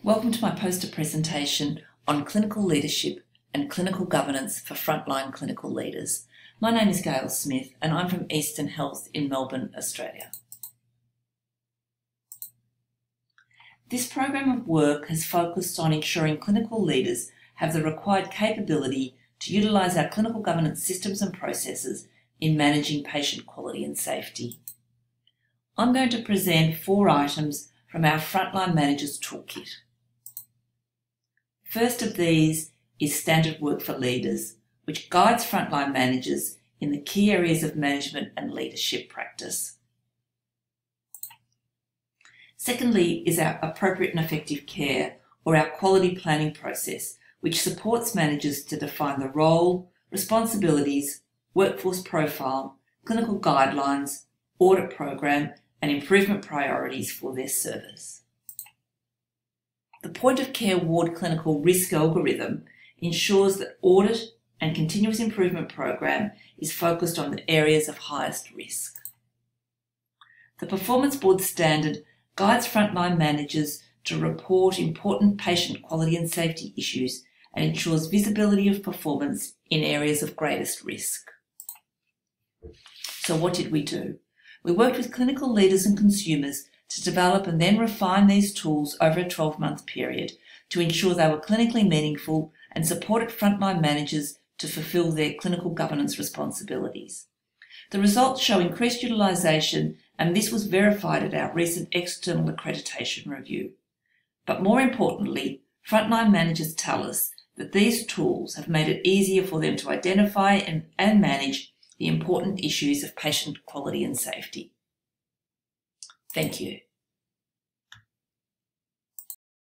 Welcome to my poster presentation on clinical leadership and clinical governance for frontline clinical leaders. My name is Gail Smith and I'm from Eastern Health in Melbourne, Australia. This program of work has focused on ensuring clinical leaders have the required capability to utilise our clinical governance systems and processes in managing patient quality and safety. I'm going to present 4 items from our Frontline Managers Toolkit. First of these is Standard Work for Leaders, which guides frontline managers in the key areas of management and leadership practice. Secondly is our Appropriate and Effective Care, or our quality planning process, which supports managers to define the role, responsibilities, workforce profile, clinical guidelines, audit program, and improvement priorities for their service. The Point of Care Ward Clinical Risk Algorithm ensures that audit and continuous improvement program is focused on the areas of highest risk. The Performance Board Standard guides frontline managers to report important patient quality and safety issues and ensures visibility of performance in areas of greatest risk. So what did we do? We worked with clinical leaders and consumers to develop and then refine these tools over a 12-month period to ensure they were clinically meaningful and supported frontline managers to fulfil their clinical governance responsibilities. The results show increased utilisation, and this was verified at our recent external accreditation review. But more importantly, frontline managers tell us that these tools have made it easier for them to identify and manage the important issues of patient quality and safety. Thank you.